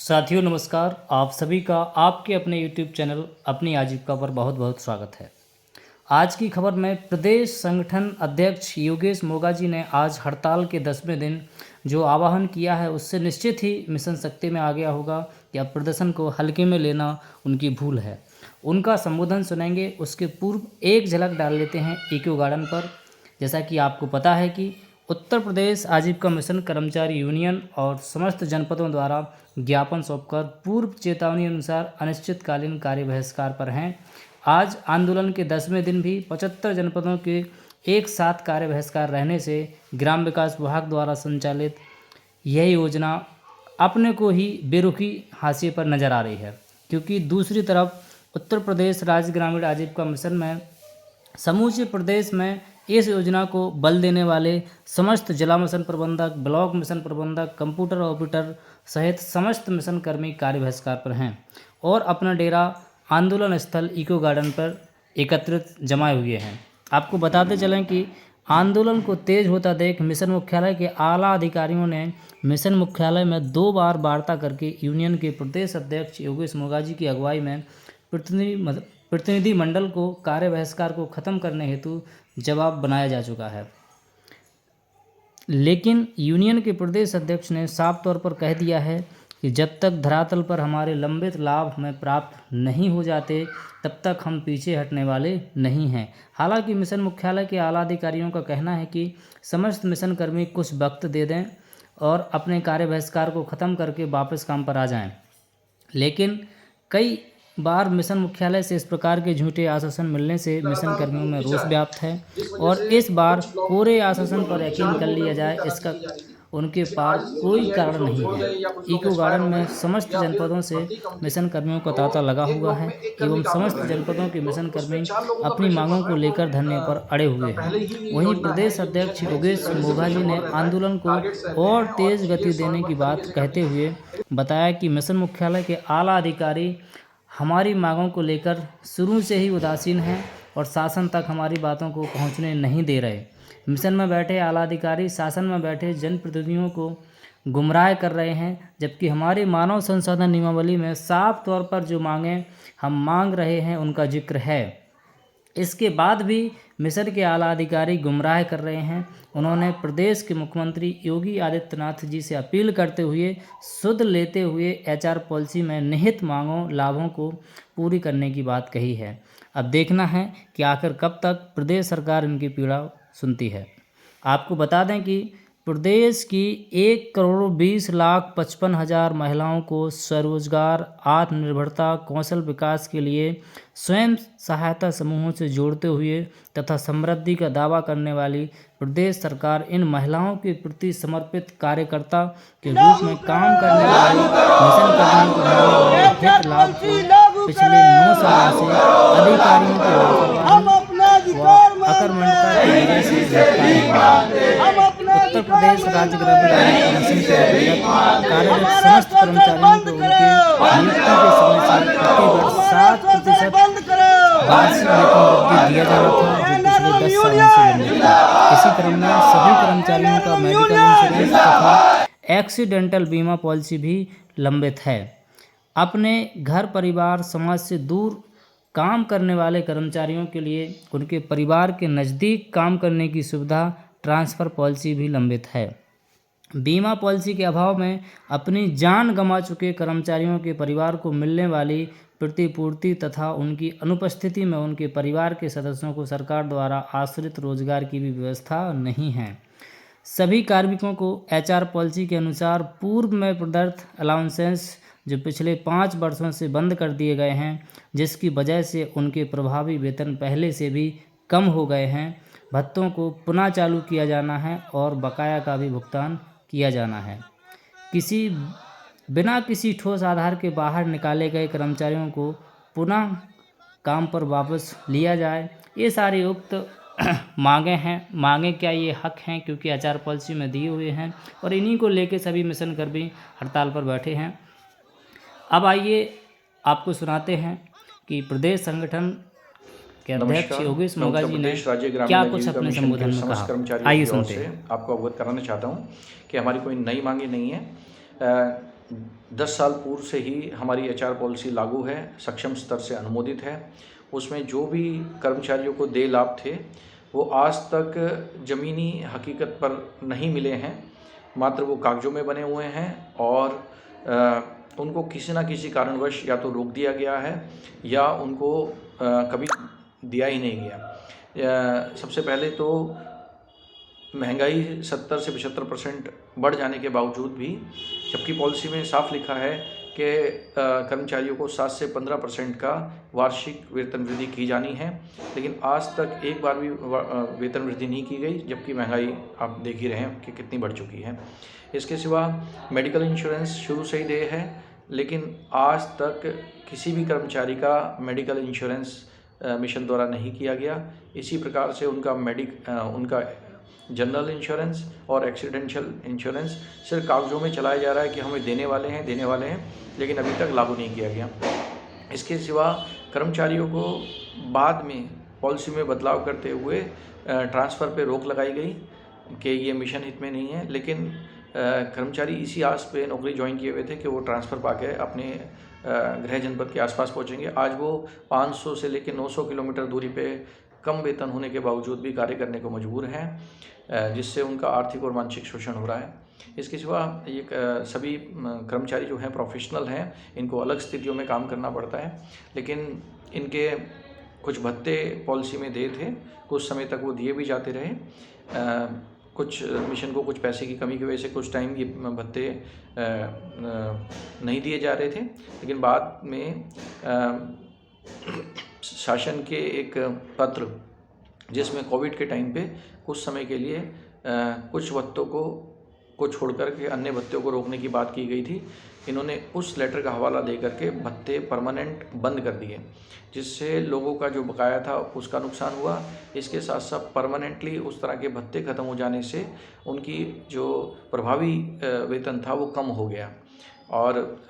साथियों नमस्कार। आप सभी का आपके अपने YouTube चैनल अपनी आजीविका पर बहुत बहुत स्वागत है। आज की खबर में प्रदेश संगठन अध्यक्ष योगेश मोगा जी ने आज हड़ताल के 10वें दिन जो आह्वान किया है उससे निश्चित ही मिशन शक्ति में आ गया होगा कि अब प्रदर्शन को हल्के में लेना उनकी भूल है। उनका संबोधन सुनेंगे, उसके पूर्व एक झलक डाल लेते हैं इको गार्डन पर। जैसा कि आपको पता है कि उत्तर प्रदेश आजीविका मिशन कर्मचारी यूनियन और समस्त जनपदों द्वारा ज्ञापन सौंपकर पूर्व चेतावनी अनुसार अनिश्चितकालीन कार्य बहिष्कार पर हैं। आज आंदोलन के 10वें दिन भी 75 जनपदों के एक साथ कार्य बहिष्कार रहने से ग्राम विकास विभाग द्वारा संचालित यह योजना अपने को ही बेरुखी हाशिए पर नजर आ रही है, क्योंकि दूसरी तरफ उत्तर प्रदेश राज्य ग्रामीण आजीविका मिशन में समूचे प्रदेश में इस योजना को बल देने वाले समस्त जिला मिशन प्रबंधक, ब्लॉक मिशन प्रबंधक, कंप्यूटर ऑपरेटर सहित समस्त मिशन कर्मी कार्य बहिष्कार पर हैं और अपना डेरा आंदोलन स्थल इको गार्डन पर एकत्रित जमाए हुए हैं। आपको बताते चलें कि आंदोलन को तेज होता देख मिशन मुख्यालय के आला अधिकारियों ने मिशन मुख्यालय में 2 बार वार्ता करके यूनियन के प्रदेश अध्यक्ष योगेश मोगा जी की अगुवाई में प्रतिनिधि मंडल को कार्य बहिष्कार को खत्म करने हेतु जवाब बनाया जा चुका है। लेकिन यूनियन के प्रदेश अध्यक्ष ने साफ तौर पर कह दिया है कि जब तक धरातल पर हमारे लंबित लाभ हमें प्राप्त नहीं हो जाते तब तक हम पीछे हटने वाले नहीं हैं। हालांकि मिशन मुख्यालय के आला अधिकारियों का कहना है कि समस्त मिशन कर्मी कुछ वक्त दे दें और अपने कार्य बहिष्कार को ख़त्म करके वापस काम पर आ जाएं। लेकिन कई बार मिशन मुख्यालय से इस प्रकार के झूठे आश्वासन मिलने से मिशन कर्मियों में रोष व्याप्त है और इस बार कोरे आश्वासन पर यकीन कर लिया जाए, इसका उनके पास कोई कारण नहीं है। इको गार्डन में समस्त जनपदों से मिशन कर्मियों का तांता लगा हुआ है एवं समस्त जनपदों के मिशन कर्मी अपनी मांगों को लेकर धरने पर अड़े हुए हैं। वहीं प्रदेश अध्यक्ष योगेश मोगा जी ने आंदोलन को और तेज गति देने की बात कहते हुए बताया कि मिशन मुख्यालय के आला अधिकारी हमारी मांगों को लेकर शुरू से ही उदासीन हैं और शासन तक हमारी बातों को पहुंचने नहीं दे रहे। मिशन में बैठे आला अधिकारी शासन में बैठे जनप्रतिनिधियों को गुमराह कर रहे हैं, जबकि हमारी मानव संसाधन नियमावली में साफ तौर पर जो मांगें हम मांग रहे हैं उनका जिक्र है। इसके बाद भी मिशन के आला अधिकारी गुमराह कर रहे हैं। उन्होंने प्रदेश के मुख्यमंत्री योगी आदित्यनाथ जी से अपील करते हुए सुध लेते हुए HR पॉलिसी में निहित मांगों लाभों को पूरी करने की बात कही है। अब देखना है कि आखिर कब तक प्रदेश सरकार इनकी पीड़ा सुनती है। आपको बता दें कि प्रदेश की 1,20,55,000 महिलाओं को स्वरोजगार, आत्मनिर्भरता, कौशल विकास के लिए स्वयं सहायता समूहों से जोड़ते हुए तथा समृद्धि का दावा करने वाली प्रदेश सरकार इन महिलाओं के प्रति समर्पित कार्यकर्ता के रूप में काम करने वाली मिशन कर्मियों को मिलने वाले हित लाभ को पिछले 9 सालों से अधिकारियों के लापरवाही व अकर्मण्यता की वजह से उत्तर प्रदेश राज्य ग्रामीण मिशन के अंतर्गत कार्यरत समस्त कर्मचारियों को उनकी नियुक्ति के समय से प्रति वर्ष 7% वार्षिक वेतन वृद्धि दिया जाना था, जो पिछले 10 सालों से लंबित था। इसी क्रम में सभी कर्मचारियों का मेडिकल इंश्योरेंस तथा एक्सीडेंटल बीमा पॉलिसी भी लंबित है। अपने घर परिवार समाज से दूर काम करने वाले कर्मचारियों के लिए उनके परिवार के नज़दीक काम करने की सुविधा ट्रांसफ़र पॉलिसी भी लंबित है। बीमा पॉलिसी के अभाव में अपनी जान गंवा चुके कर्मचारियों के परिवार को मिलने वाली प्रतिपूर्ति तथा उनकी अनुपस्थिति में उनके परिवार के सदस्यों को सरकार द्वारा आश्रित रोजगार की भी व्यवस्था नहीं है। सभी कार्मिकों को HR पॉलिसी के अनुसार पूर्व में प्रदत्त अलाउंसेंस जो पिछले 5 वर्षों से बंद कर दिए गए हैं, जिसकी वजह से उनके प्रभावी वेतन पहले से भी कम हो गए हैं, भत्तों को पुनः चालू किया जाना है और बकाया का भी भुगतान किया जाना है। बिना किसी ठोस आधार के बाहर निकाले गए कर्मचारियों को पुनः काम पर वापस लिया जाए। ये सारी उक्त मांगे हैं। मांगे क्या, ये हक हैं, क्योंकि HR पॉलिसी में दिए हुए हैं और इन्हीं को लेके सभी मिशन कर्मी हड़ताल पर बैठे हैं। अब आइए आपको सुनाते हैं कि प्रदेश संगठन के अध्यक्ष योगेश मोगा जी ने क्या कुछ अपने संबोधन में कहा। आइए सुनते हैं। आपको अवगत कराना चाहता हूं कि हमारी कोई नई मांगे नहीं है। 10 साल पूर्व से ही हमारी एचआर पॉलिसी लागू है, सक्षम स्तर से अनुमोदित है। उसमें जो भी कर्मचारियों को देय लाभ थे वो आज तक ज़मीनी हकीकत पर नहीं मिले हैं, मात्र वो कागज़ों में बने हुए हैं और उनको किसी न किसी कारणवश या तो रोक दिया गया है या उनको कभी दिया ही नहीं गया। सबसे पहले तो महंगाई 70 से 75% बढ़ जाने के बावजूद भी, जबकि पॉलिसी में साफ लिखा है कि कर्मचारियों को 7 से 15% का वार्षिक वेतन वृद्धि की जानी है, लेकिन आज तक एक बार भी वेतन वृद्धि नहीं की गई, जबकि महंगाई आप देख ही रहे हैं कि कितनी बढ़ चुकी है। इसके सिवा मेडिकल इंश्योरेंस शुरू से ही देय है, लेकिन आज तक किसी भी कर्मचारी का मेडिकल इंश्योरेंस मिशन द्वारा नहीं किया गया। इसी प्रकार से उनका जनरल इंश्योरेंस और एक्सीडेंशियल इंश्योरेंस सिर्फ कागज़ों में चलाया जा रहा है कि हमें देने वाले हैं, लेकिन अभी तक लागू नहीं किया गया। इसके सिवा कर्मचारियों को बाद में पॉलिसी में बदलाव करते हुए ट्रांसफ़र पे रोक लगाई गई कि ये मिशन हित में नहीं है, लेकिन कर्मचारी इसी आस पे नौकरी ज्वाइन किए हुए थे कि वो ट्रांसफ़र पाके अपने गृह जनपद के आसपास पहुंचेंगे। आज वो 500 से लेकर 900 किलोमीटर दूरी पे कम वेतन होने के बावजूद भी कार्य करने को मजबूर हैं, जिससे उनका आर्थिक और मानसिक शोषण हो रहा है। इसके सिवा ये सभी कर्मचारी जो हैं प्रोफेशनल हैं, इनको अलग स्थितियों में काम करना पड़ता है, लेकिन इनके कुछ भत्ते पॉलिसी में दिए थे, कुछ समय तक वो दिए भी जाते रहे। कुछ मिशन को कुछ पैसे की कमी की वजह से कुछ टाइम ये भत्ते नहीं दिए जा रहे थे, लेकिन बाद में शासन के एक पत्र जिसमें कोविड के टाइम पे कुछ समय के लिए कुछ भत्तों को छोड़कर के अन्य भत्तों को रोकने की बात की गई थी, इन्होंने उस लेटर का हवाला दे करके भत्ते परमानेंट बंद कर दिए, जिससे लोगों का जो बकाया था उसका नुकसान हुआ। इसके साथ साथ परमानेंटली उस तरह के भत्ते ख़त्म हो जाने से उनकी जो प्रभावी वेतन था वो कम हो गया और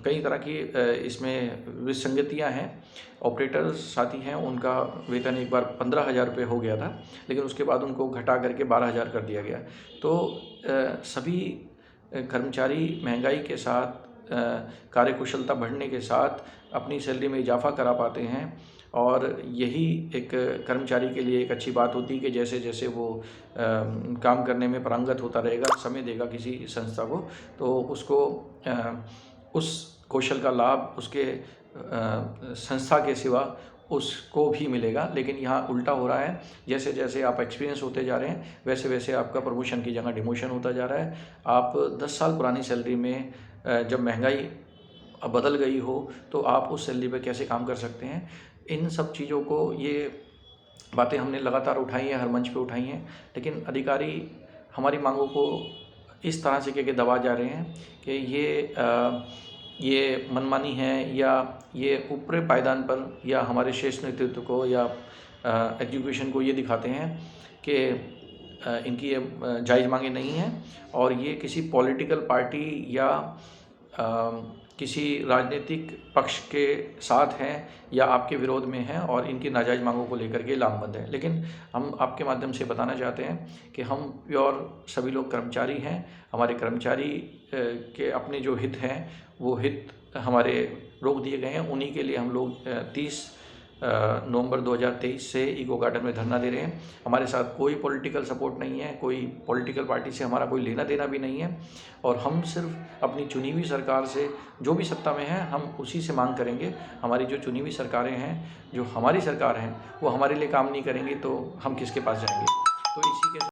कई तरह की इसमें विसंगतियां हैं। ऑपरेटर साथी हैं, उनका वेतन एक बार 15,000 रुपये हो गया था, लेकिन उसके बाद उनको घटा करके 12,000 कर दिया गया। तो सभी कर्मचारी महंगाई के साथ कार्यकुशलता बढ़ने के साथ अपनी सैलरी में इजाफा करा पाते हैं और यही एक कर्मचारी के लिए एक अच्छी बात होती है कि जैसे जैसे वो काम करने में पारंगत होता रहेगा, समय देगा किसी संस्था को, तो उसको उस कौशल का लाभ उसके संस्था के सिवा उसको भी मिलेगा। लेकिन यहाँ उल्टा हो रहा है, जैसे जैसे आप एक्सपीरियंस होते जा रहे हैं वैसे वैसे आपका प्रमोशन की जगह डिमोशन होता जा रहा है। आप 10 साल पुरानी सैलरी में जब महंगाई बदल गई हो तो आप उस सैलरी पे कैसे काम कर सकते हैं। इन सब चीज़ों को, ये बातें हमने लगातार उठाई हैं, हर मंच पे उठाई हैं, लेकिन अधिकारी हमारी मांगों को इस तरह से कह दबा जा रहे हैं कि ये मनमानी है या ये ऊपरी पायदान पर या हमारे शीर्ष नेतृत्व को या एग्जीक्यूशन को ये दिखाते हैं कि इनकी ये जायज़ मांगे नहीं हैं और ये किसी पॉलिटिकल पार्टी या किसी राजनीतिक पक्ष के साथ हैं या आपके विरोध में हैं और इनकी नाजायज़ मांगों को लेकर के लामबंद हैं। लेकिन हम आपके माध्यम से बताना चाहते हैं कि हम प्योर सभी लोग कर्मचारी हैं। हमारे कर्मचारी के अपने जो हित हैं वो हित हमारे रोक दिए गए हैं। उन्हीं के लिए हम लोग 30 नवंबर 2023 से इको गार्डन में धरना दे रहे हैं। हमारे साथ कोई पॉलिटिकल सपोर्ट नहीं है, कोई पॉलिटिकल पार्टी से हमारा कोई लेना देना भी नहीं है और हम सिर्फ अपनी चुनी हुई सरकार से, जो भी सत्ता में है, हम उसी से मांग करेंगे। हमारी जो चुनी हुई सरकारें हैं, जो हमारी सरकार हैं, वो हमारे लिए काम नहीं करेंगी तो हम किसके पास जाएंगे। तो इसी के